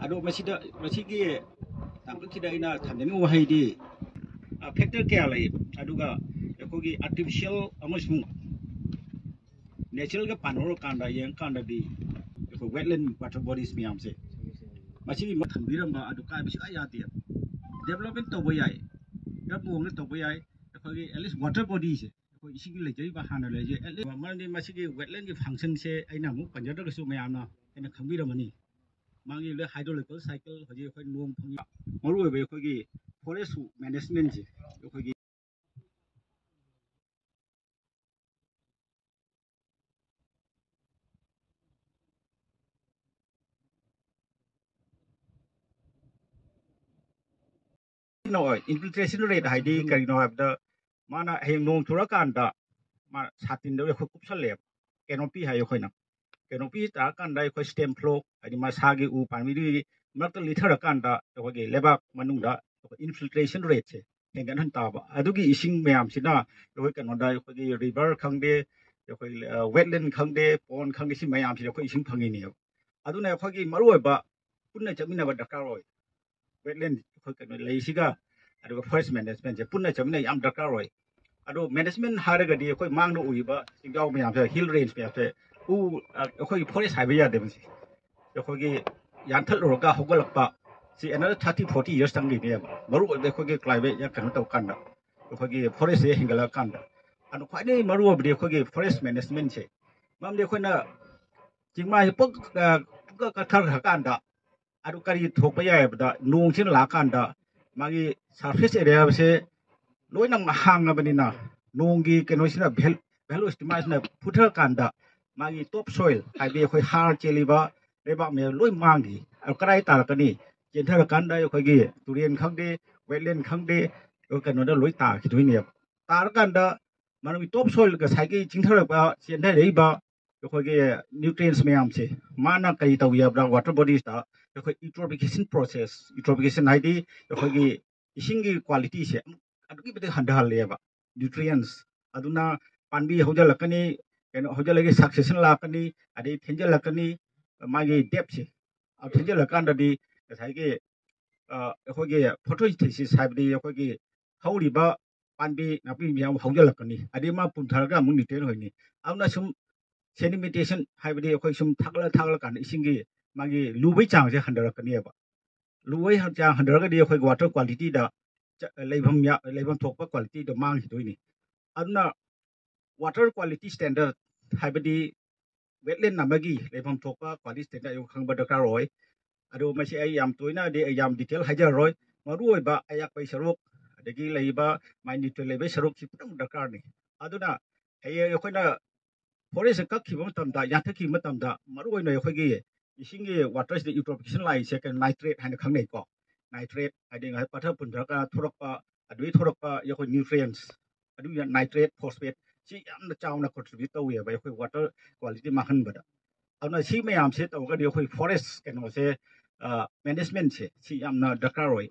ꯑꯗꯣ ꯃꯁꯤꯒꯤ ꯇꯥꯡꯀꯛꯁꯤꯗ ꯑꯩꯅ ꯊꯝꯖꯅꯤꯡꯕ ꯋꯥꯍꯩꯗꯤ ꯐꯦꯛꯇꯔ ꯀꯌꯥ ꯂꯩ ꯑꯗꯨꯒ ꯑꯩꯈꯣꯏꯒꯤ ꯑꯥꯔꯇꯤꯐꯤꯁꯤꯌꯦꯜ ꯑꯃꯁꯨꯡ ꯅꯦꯆꯔꯦꯜꯒ ꯄꯥꯟꯅꯔꯀꯥꯟꯗ ꯌꯦꯡꯀꯥꯟꯗꯗꯤ ꯑꯩꯈꯣꯏ ꯋꯦꯠꯂꯦꯟ ꯋꯥꯇꯔ ꯕꯣꯗꯤꯁ ꯃꯌꯥꯝꯁꯦ ꯃꯁꯤꯒꯤ ꯊꯝꯕꯤꯔꯝꯕ ꯑꯗꯨ ꯀꯥꯏꯕ ꯁꯨꯡꯌꯥ ꯌꯥꯗꯦ ꯗꯦꯕꯂꯞꯃꯦꯟ ꯇꯧꯕ ꯌꯥꯏ ꯀꯔꯝꯕ ꯃꯑꯣꯡꯗ ꯇꯧꯕ ꯌꯥꯏ ꯑꯩꯈꯣꯏꯒꯤ ꯑꯦꯠꯂꯤꯁ ꯋꯥꯇꯔ ꯕꯣꯗꯤꯁꯦ ꯑꯩꯈꯣꯏ ꯏꯁꯤꯡꯒꯤ ꯂꯩꯖꯔꯤꯕ ꯍꯥꯟꯅ ꯂꯩꯖꯩ ꯑꯦꯠꯂꯤꯁ ꯃꯔꯝꯗꯤ ꯃꯁꯤꯒꯤ ꯋꯦꯠꯂꯦꯟꯒꯤ ꯐꯪꯁꯟꯁꯦ ꯑꯩꯅ ꯑꯃꯨꯛ ꯄꯟꯖꯗ꯭ꯔꯒꯁꯨ ꯃꯌꯥꯝꯅ ꯑꯩꯅ ꯈꯪꯕꯤꯔꯝꯃꯅꯤ ꯃꯥꯒꯤ ꯍꯥꯏꯗ꯭ꯔꯣꯂꯣꯖꯤꯀꯦꯜ ꯁꯥꯏꯀꯜ ꯍꯧꯖꯤꯛ ꯑꯩꯈꯣꯏ ꯅꯣꯡ ꯐꯪꯉꯤ ꯃꯔꯨꯑꯣꯏꯕ ꯑꯩꯈꯣꯏꯒꯤ ꯐꯣꯔꯦꯁ ꯃꯦꯅꯦꯖꯃꯦꯟꯁꯦ ꯑꯩꯈꯣꯏꯒꯤ infiltration rate ꯍꯥꯏꯗꯤ ꯀꯔꯤꯅꯣ ꯍꯥꯏꯕꯗ ꯃꯥꯅ ꯍꯌꯦꯡ ꯅꯣꯡ ꯆꯨꯔꯀꯥꯟꯗ ꯃꯥ ꯁꯥꯇꯤꯟꯗ ꯑꯩꯈꯣꯏ ꯀꯨꯞꯁꯜꯂꯦꯕ ꯀꯦꯅꯣꯄꯤ ꯍꯥꯏ ꯑꯩꯈꯣꯏꯅ ꯀꯦꯅꯣꯄꯤ ꯇꯥꯔꯀꯥꯟꯗ ꯑꯩꯈꯣꯏ ꯁ꯭ꯇꯦꯝ ꯐ꯭ꯂꯣ ꯍꯥꯏꯗꯤ ꯃꯁꯥꯒꯤ ꯎ ꯄꯥꯝꯕꯤꯗꯨꯒꯤ ꯃꯔꯛꯇ ꯂꯤꯊꯔꯀꯥꯟꯗ ꯑꯩꯈꯣꯏꯒꯤ ꯂꯩꯕꯥꯛ ꯃꯅꯨꯡꯗ ꯏꯟꯐꯤꯜꯇ꯭ꯔꯦꯁꯟ ꯔꯦꯠꯁꯦ ꯍꯦꯟꯒꯠꯍꯟ ꯇꯥꯕ ꯑꯗꯨꯒꯤ ꯏꯁꯤꯡ ꯃꯌꯥꯝꯁꯤꯅ ꯑꯩꯈꯣꯏ ꯀꯩꯅꯣꯗ ꯑꯩꯈꯣꯏꯒꯤ ꯔꯤꯚꯔ ꯈꯪꯗꯦ ꯑꯩꯈꯣꯏ ꯋꯦꯠꯂꯦꯟ ꯈꯪꯗꯦ ꯄꯣꯟ ꯈꯪꯗꯦ ꯁꯤ ꯃꯌꯥꯝꯁꯤꯗ ꯑꯩꯈꯣꯏ ꯏꯁꯤꯡ ꯐꯪꯉꯤꯅꯦꯕ ꯑꯗꯨꯅ ꯑꯩꯈꯣꯏꯒꯤ ꯃꯔꯨꯑꯣꯏꯕ ꯄꯨꯟꯅ ꯆꯠꯃꯤꯟꯅꯕ ꯗꯔꯀꯥꯔ ꯑꯣꯏ ꯋꯦꯠꯂꯦꯟ ꯑꯩꯈꯣꯏ ꯀꯩꯅꯣ ꯂꯩꯁꯤꯒ ꯑꯗꯨꯒ ꯐꯣꯔꯦꯁ ꯃꯦꯅꯦꯖꯃꯦꯟꯁꯦ ꯄꯨꯟꯅ ꯆꯠꯃꯤꯟꯅ ꯌꯥꯝ ꯗꯔꯀꯥꯔ ꯑꯣꯏ ꯑꯗꯣ ꯃꯦꯅꯦꯖꯃꯦꯟ ꯍꯥꯏꯔꯒꯗꯤ ꯑꯩꯈꯣꯏ ꯃꯥꯡꯗ ꯎꯔꯤꯕ ꯆꯤꯡꯖꯥꯎ ꯃꯌꯥꯝꯁꯦ ꯍꯤꯜ ꯔꯦꯟꯖ ꯃꯌꯥꯝꯁꯦ ꯑꯩꯈꯣꯏꯒꯤ ꯐꯣꯔꯦꯁ ꯍꯥꯏꯕ ꯌꯥꯗꯦ ꯃꯁꯤ ꯑꯩꯈꯣꯏꯒꯤ ꯌꯥꯟꯊꯠꯂꯨꯔꯒ ꯍꯧꯒꯠꯂꯛꯄ ꯁꯤ ꯑꯦꯅꯗꯔ 30-40 years ꯆꯪꯈꯤꯅꯦꯕ ꯃꯔꯨꯑꯣꯏꯕ ꯑꯩꯈꯣꯏꯒꯤ ꯀ꯭ꯂꯥꯏꯃꯦꯠ ꯀꯩꯅꯣ ꯇꯧꯀꯥꯟꯗ ꯑꯩꯈꯣꯏꯒꯤ ꯐꯣꯔꯦꯁꯁꯦ ꯍꯦꯟꯒꯠꯂꯛꯀꯥꯟꯗ ꯑꯗꯣ ꯈ꯭ꯋꯥꯏꯗꯒꯤ ꯃꯔꯨꯑꯣꯏꯕꯗꯤ ꯑꯩꯈꯣꯏꯒꯤ ꯐꯣꯔꯦꯁ ꯃꯦꯅꯦꯖꯃꯦꯟꯁꯦ ꯃꯔꯝꯗꯤ ꯑꯩꯈꯣꯏꯅ ꯆꯤꯡꯃꯥꯏꯁꯦ ꯀꯛꯊꯈ꯭ꯔꯀꯥꯟꯗ ꯑꯗꯨ ꯀꯔꯤ ꯊꯣꯛꯄ ꯌꯥꯏ ꯍꯥꯏꯕꯗ ꯅꯣꯡꯁꯤꯅ ꯂꯥꯛꯀꯥꯟꯗ ꯃꯥꯒꯤ ꯁꯔꯐꯦꯁ ꯑꯦꯔꯤꯌꯥꯁꯦ ꯂꯣꯏꯅꯃꯛ ꯍꯥꯡꯉꯕꯅꯤꯅ ꯅꯣꯡꯒꯤ ꯀꯩꯅꯣꯁꯤꯅ ꯚꯦꯂꯣꯁꯤꯇꯤ ꯃꯥꯁꯤꯅ ꯐꯨꯊꯔꯀꯥꯟꯗ ꯃꯥꯒꯤ ꯇꯣꯞ ꯁꯣꯏꯜ ꯍꯥꯏꯕꯗꯤ ꯑꯩꯈꯣꯏ ꯍꯥꯔ ꯆꯦꯜꯂꯤꯕ ꯂꯩꯕꯥꯛ ꯃꯌꯥꯝ ꯂꯣꯏ ꯃꯥꯡꯈꯤ ꯑꯗꯨ ꯀꯗꯥꯏ ꯇꯥꯔꯛꯀꯅꯤ ꯆꯦꯟꯊꯔꯀꯥꯟꯗ ꯑꯩꯈꯣꯏꯒꯤ ꯇꯨꯔꯦꯟ ꯈꯪꯗꯦ ꯋꯦꯠꯂꯦꯟ ꯈꯪꯗꯦ ꯀꯩꯅꯣꯗ ꯂꯣꯏ ꯇꯥꯈꯤꯗꯣꯏꯅꯦꯕ ꯇꯥꯔꯀꯥꯟꯗ ꯃꯥꯒꯤ ꯇꯣꯞ ꯁꯣꯏꯜ ꯉꯁꯥꯏꯒꯤ ꯆꯤꯡꯊꯔꯛꯄ ꯆꯦꯟꯊꯔꯛꯏꯕ ꯑꯩꯈꯣꯏꯒꯤ ꯅ꯭ꯌꯨꯇ꯭ꯔꯤꯌꯦꯟꯁ ꯃꯌꯥꯝꯁꯦ ꯃꯥꯅ ꯀꯔꯤ ꯇꯧꯏ ꯍꯥꯏꯕꯗ ꯋꯥꯇꯔ ꯕꯣꯗꯤꯁꯇ ꯑꯩꯈꯣꯏ ꯏꯎꯇ꯭ꯔꯣꯐꯤꯀꯦꯁꯟ ꯄ꯭ꯔꯣꯁꯦꯁ ꯏꯎꯇ꯭ꯔꯣꯐꯤꯀꯦꯁꯟ ꯍꯥꯏꯗꯤ ꯑꯩꯈꯣꯏꯒꯤ ꯏꯁꯤꯡꯒꯤ क्वालिटीꯁꯦ ꯑꯗꯨꯛꯀꯤ ꯃꯇꯤꯛ ꯍꯟꯊꯍꯜꯂꯦꯕ ꯅ꯭ꯌꯨꯇ꯭ꯔꯤꯌꯦꯟꯁ ꯑꯗꯨꯅ ꯄꯥꯝꯕꯤ ꯍꯧꯖꯤꯜꯂꯛꯀꯅꯤ ꯀꯩꯅꯣ ꯍꯧꯖꯤꯜꯂꯒ ꯁꯛꯁꯦꯁꯟ ꯂꯥꯛꯀꯅꯤ ꯑꯗꯩ ꯊꯦꯟꯖꯜꯂꯛꯀꯅꯤ ꯃꯥꯒꯤ ꯗꯦꯞꯁꯦ ꯊꯦꯟꯖꯜꯂꯀꯥꯟꯗꯗꯤ ꯉꯁꯥꯏꯒꯤ ꯑꯩꯈꯣꯏꯒꯤ ꯐꯣꯇꯣꯁꯤꯟꯊꯦꯁꯤꯁ ꯍꯥꯏꯕꯗꯤ ꯑꯩꯈꯣꯏꯒꯤ ꯍꯧꯔꯤꯕ ꯄꯥꯝꯕꯤ ꯅꯥꯄꯤ ꯃꯌꯥꯝ ꯍꯧꯖꯤꯜꯂꯛꯀꯅꯤ ꯑꯗꯩ ꯃꯥ ꯄꯨꯝꯊꯔꯒ ꯑꯃꯨꯛ ꯅ꯭ꯌꯨꯇ꯭ꯔꯤꯌꯦꯟ ꯑꯣꯏꯅꯤ ꯑꯗꯨꯅ ꯁꯨꯝ ꯁꯦꯗꯤꯃꯦꯟꯇꯦꯁꯟ ꯍꯥꯏꯕꯗꯤ ꯑꯩꯈꯣꯏ ꯁꯨꯝ ꯊꯥꯒꯠꯂꯀꯥꯟꯗ ꯏꯁꯤꯡꯒꯤ ꯃꯥꯒꯤ ꯂꯨꯕꯩ ꯆꯥꯡꯁꯦ ꯍꯟꯊꯔꯛꯀꯅꯦꯕ ꯂꯨꯕꯩ ꯆꯥꯡ ꯍꯟꯊꯔꯒꯗꯤ ꯑꯩꯈꯣꯏꯒꯤ ꯋꯥꯇꯔ ꯀ꯭ꯋꯥꯂꯤꯇꯤꯗ ꯂꯩꯐꯝ ꯊꯣꯛꯄ ꯀ꯭ꯋꯥꯂꯤꯇꯤꯗꯣ ꯃꯥꯡꯈꯤꯗꯣꯏꯅꯤ ꯑꯗꯨꯅ ꯋꯥꯇꯔ ꯀ꯭ꯋꯥꯂꯤꯇꯤ ꯁ꯭ꯇꯦꯟꯗꯔꯠ ꯍꯥꯏꯕꯗꯤ ꯋꯦꯠꯂꯦꯟ ꯑꯃꯒꯤ ꯂꯩꯐꯝ ꯊꯣꯛꯄ ꯀ꯭ꯋꯥꯂꯤꯇꯤ ꯁ꯭ꯇꯦꯟꯗꯔꯠ ꯑꯩ ꯈꯪꯕ ꯗꯔꯀꯥꯔ ꯑꯣꯏ ꯑꯗꯨ ꯃꯁꯤ ꯑꯩ ꯌꯥꯝ ꯇꯣꯏꯅꯗꯤ ꯑꯩ ꯌꯥꯝ ꯗꯤꯇꯦꯜ ꯍꯥꯏꯖꯔꯔꯣꯏ ꯃꯔꯨꯑꯣꯏꯕ ꯑꯌꯥꯛꯄꯒꯤ ꯁꯔꯨꯛ ꯑꯗꯒꯤ ꯂꯩꯔꯤꯕ ꯃꯥꯏ ꯅ꯭ꯌꯨꯇ꯭ꯔꯤꯌꯦꯟ ꯂꯩꯕꯒꯤ ꯁꯔꯨꯛꯁꯤ ꯄꯨꯝꯅꯃꯛ ꯗꯔꯀꯥꯔꯅꯤ ꯑꯗꯨꯅ ꯍꯌꯦꯡ ꯑꯩꯈꯣꯏꯅ ꯐꯣꯔꯦꯁꯁꯦ ꯀꯛꯈꯤꯕ ꯃꯇꯝꯗ ꯌꯥꯟꯊꯠꯈꯤꯕ ꯃꯇꯝꯗ ꯃꯔꯨꯑꯣꯏꯅ ꯑꯩꯈꯣꯏꯒꯤ ꯏꯁꯤꯡꯒꯤ ꯋꯥꯇꯔꯁꯤꯗ ꯏꯎꯇ꯭ꯔꯣꯐꯤꯀꯦꯁꯟ ꯂꯥꯛꯏꯁꯦ ꯀꯩꯅꯣ ꯅꯥꯏꯇ꯭ꯔꯦꯠ ꯍꯥꯏꯅ ꯈꯪꯅꯩꯀꯣ ꯅꯥꯏꯇ꯭ꯔꯦꯠ ꯍꯥꯏꯗꯤ ꯉꯁꯥꯏ ꯄꯠꯊ ꯄꯨꯟꯊꯔꯒ ꯊꯣꯔꯛꯄ ꯑꯗꯨꯗꯒꯤ ꯊꯣꯔꯛꯄ ꯑꯩꯈꯣꯏ ꯅ꯭ꯌꯨꯇ꯭ꯔꯤꯌꯦꯟꯁ ꯑꯗꯨꯒꯤ ꯅꯥꯏꯇ꯭ꯔꯦꯠ ꯐꯣꯁꯐꯦꯠ ꯁꯤ ꯌꯥꯝꯅ ꯆꯥꯎꯅ ꯀꯟꯇ꯭ꯔꯤꯕ꯭ꯌꯨꯠ ꯇꯧꯋꯦꯕ ꯑꯩꯈꯣꯏ ꯋꯥꯇꯔ ꯀ꯭ꯋꯥꯂꯤꯇꯤ ꯃꯥꯡꯍꯟꯕꯗ ꯑꯗꯨꯅ ꯁꯤ ꯃꯌꯥꯝꯁꯦ ꯇꯧꯔꯒꯗꯤ ꯑꯩꯈꯣꯏ ꯐꯣꯔꯦꯁ ꯀꯩꯅꯣꯁꯦ ꯃꯦꯅꯦꯖꯃꯦꯟꯁꯦ ꯁꯤ ꯌꯥꯝꯅ ꯗꯔꯀꯥꯔ ꯑꯣꯏ